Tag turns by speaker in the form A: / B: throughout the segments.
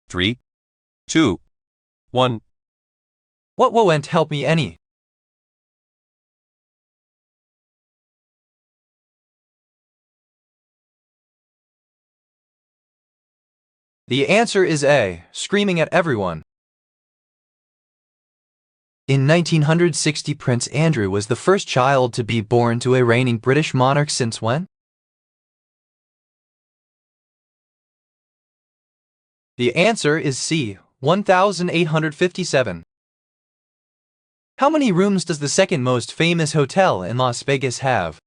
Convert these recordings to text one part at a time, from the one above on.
A: 3, 2, 1.
B: What won't help me any? The answer is A, screaming at everyone. In 1960, Prince Andrew was the first child to be born to a reigning British monarch since when? The answer is C, 1857. How many rooms does the second most famous hotel in Las Vegas have?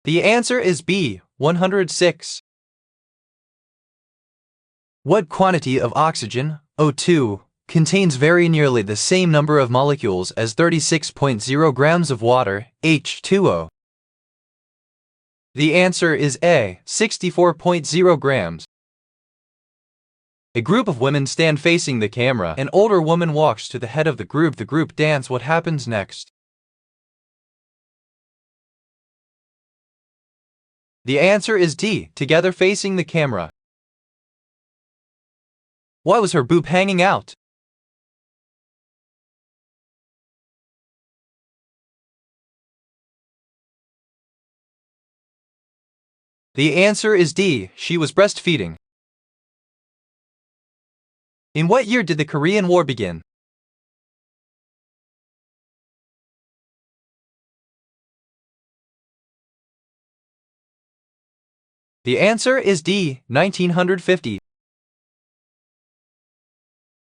B: The answer is B, 106. What quantity of oxygen, O2, contains very nearly the same number of molecules as 36.0 grams of water, H2O? The answer is A, 64.0 grams. A group of women stand facing the camera. An older woman walks to the head of the group. The group dance. What happens next? The answer is D, together facing the camera. Why was her boob hanging out? The answer is D, she was breastfeeding. In what year did the Korean War begin? The answer is D, 1950.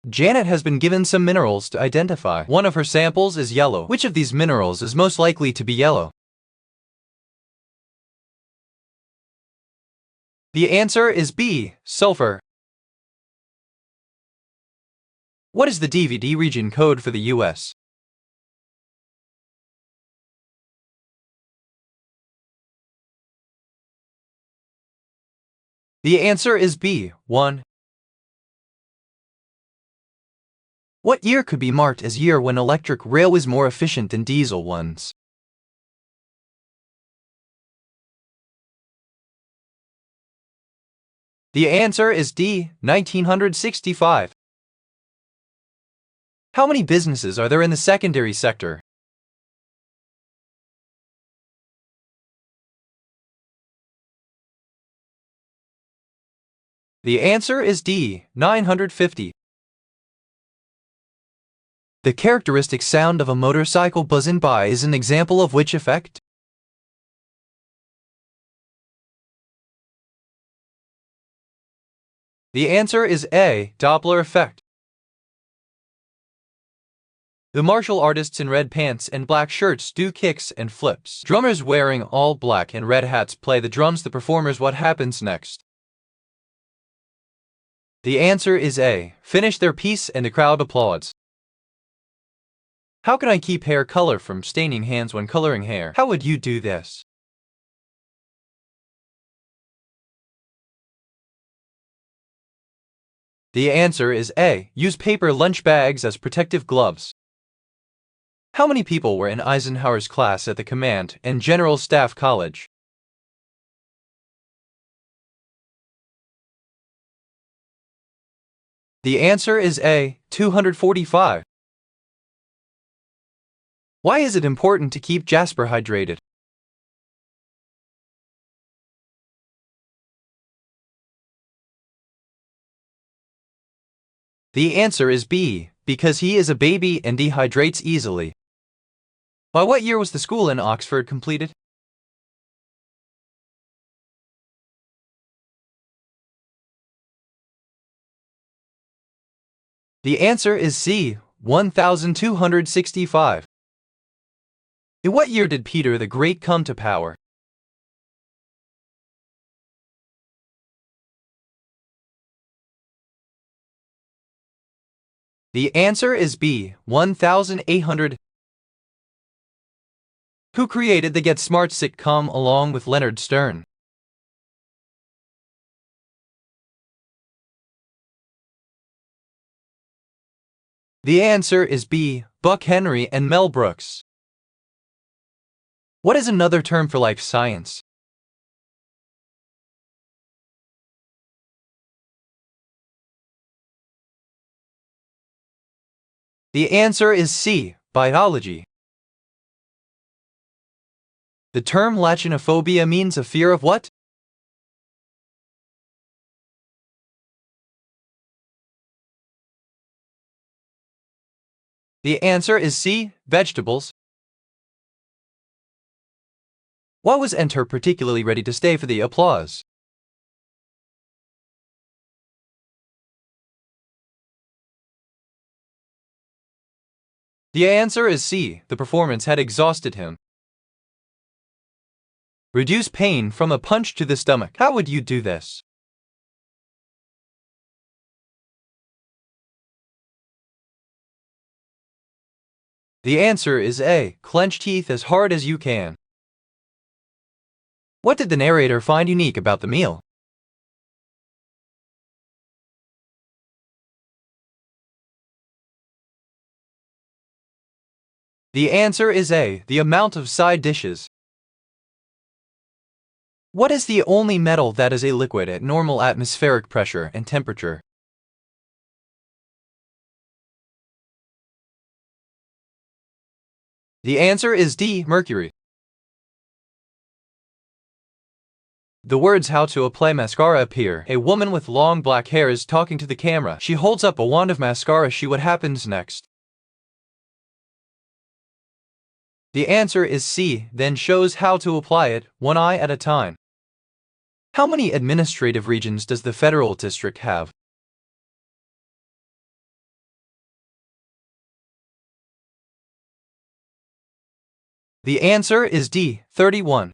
B: Janet has been given some minerals to identify. One of her samples is yellow. Which of these minerals is most likely to be yellow? The answer is B, sulfur. What is the DVD region code for the US? The answer is B, 1. What year could be marked as year when electric rail was more efficient than diesel ones? The answer is D, 1965. How many businesses are there in the secondary sector? The answer is D, 950. The characteristic sound of a motorcycle buzzing by is an example of which effect? The answer is A, Doppler effect. The martial artists in red pants and black shirts do kicks and flips. Drummers wearing all black and red hats play the drums. The performers. What happens next? The answer is A, finish their piece and the crowd applauds. How can I keep hair color from staining hands when coloring hair? How would you do this? The answer is A, use paper lunch bags as protective gloves. How many people were in Eisenhower's class at the Command and General Staff College? The answer is A, 245. Why is it important to keep Jasper hydrated? The answer is B, because he is a baby and dehydrates easily. By what year was the school in Oxford completed? The answer is C, 1265. In what year did Peter the Great come to power? The answer is B, 1800. Who created the Get Smart sitcom along with Leonard Stern? The answer is B, Buck Henry and Mel Brooks. What is another term for life science? The answer is C. Biology. The term lachinophobia means a fear of what? The answer is C. Vegetables. Why was Enter particularly ready to stay for the applause? The answer is C. The performance had exhausted him. Reduce pain from a punch to the stomach. How would you do this? The answer is A. Clench teeth as hard as you can. What did the narrator find unique about the meal? The answer is A. The amount of side dishes. What is the only metal that is a liquid at normal atmospheric pressure and temperature? The answer is D. Mercury. The words how to apply mascara appear. A woman with long black hair is talking to the camera. She holds up a wand of mascara. What happens next? The answer is C. Then shows how to apply it, one eye at a time. How many administrative regions does the Federal District have? The answer is D. 31.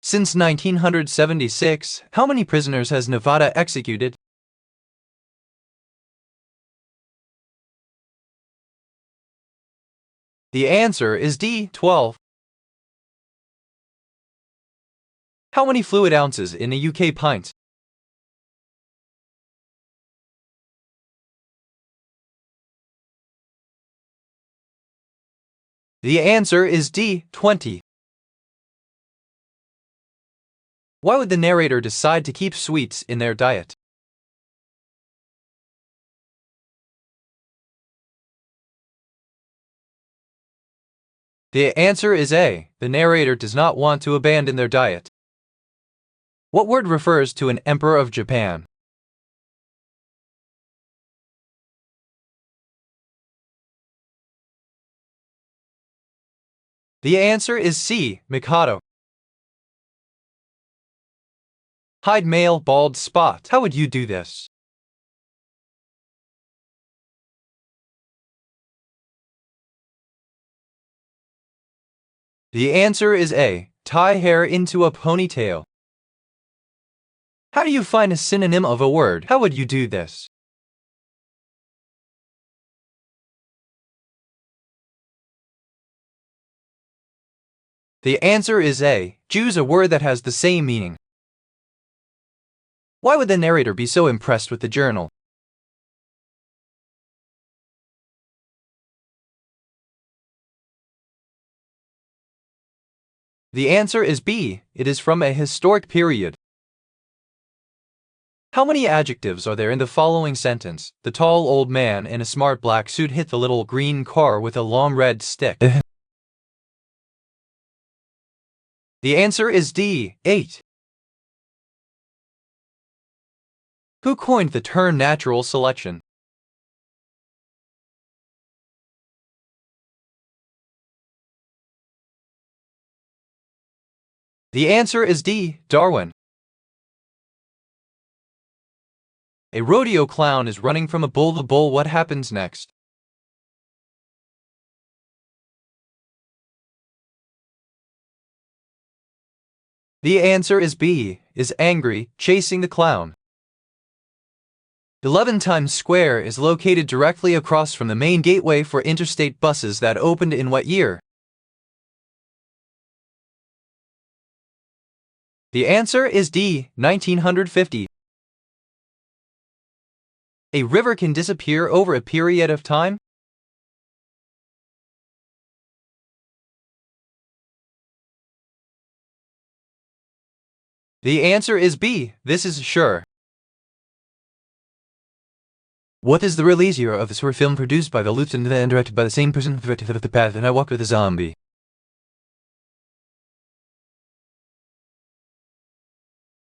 B: Since 1976, how many prisoners has Nevada executed? The answer is D. 12. How many fluid ounces in a UK pint? The answer is D. 20. Why would the narrator decide to keep sweets in their diet? The answer is A. The narrator does not want to abandon their diet. What word refers to an emperor of Japan? The answer is C. Mikado. Hide male bald spot. How would you do this? The answer is A. Tie hair into a ponytail. How do you find a synonym of a word? How would you do this? The answer is A. Choose a word that has the same meaning. Why would the narrator be so impressed with the journal? The answer is B. It is from a historic period. How many adjectives are there in the following sentence? The tall old man in a smart black suit hit the little green car with a long red stick. The answer is D. 8. Who coined the term natural selection? The answer is D. Darwin. A rodeo clown is running from a bull. The bull, what happens next? The answer is B. Is angry, chasing the clown. 11 Times Square is located directly across from the main gateway for interstate buses that opened in what year? The answer is D. 1950. A river can disappear over a period of time? The answer is B. This is sure. What is the release year of this film produced by the Lieutenant and directed by the same person for the path and I Walk with a Zombie?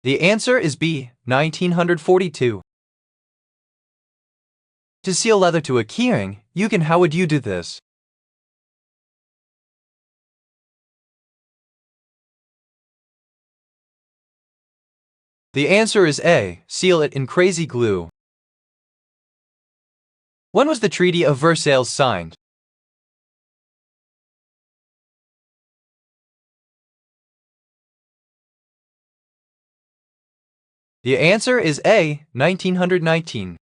B: The answer is B, 1942. To seal leather to a keyring, how would you do this? The answer is A, seal it in crazy glue. When was the Treaty of Versailles signed? The answer is A, 1919.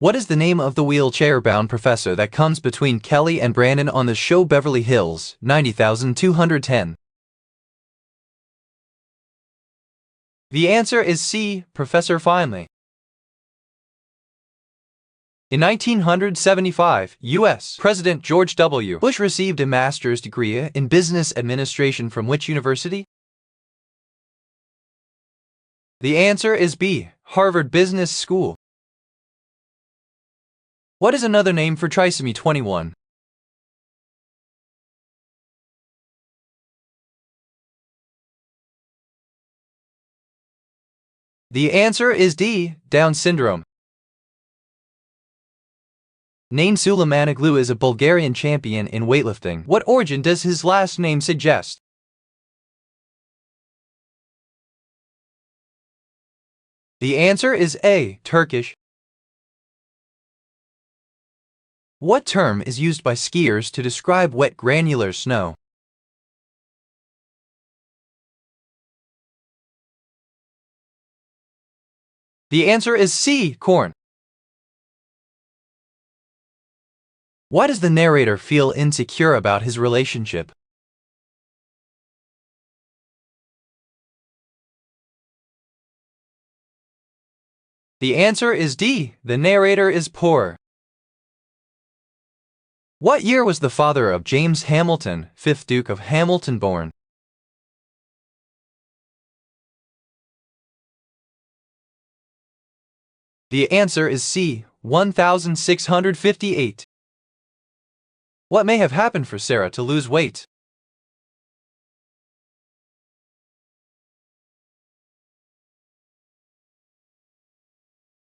B: What is the name of the wheelchair-bound professor that comes between Kelly and Brandon on the show Beverly Hills, 90210? The answer is C, Professor Finley. In 1975, U.S. President George W. Bush received a master's degree in business administration from which university? The answer is B, Harvard Business School. What is another name for trisomy 21? The answer is D, Down syndrome. Nain Suleymanoglu is a Bulgarian champion in weightlifting. What origin does his last name suggest? The answer is A, Turkish. What term is used by skiers to describe wet granular snow? The answer is C, corn. Why does the narrator feel insecure about his relationship? The answer is D, the narrator is poor. What year was the father of James Hamilton, 5th Duke of Hamilton, born? The answer is C, 1658. What may have happened for Sarah to lose weight?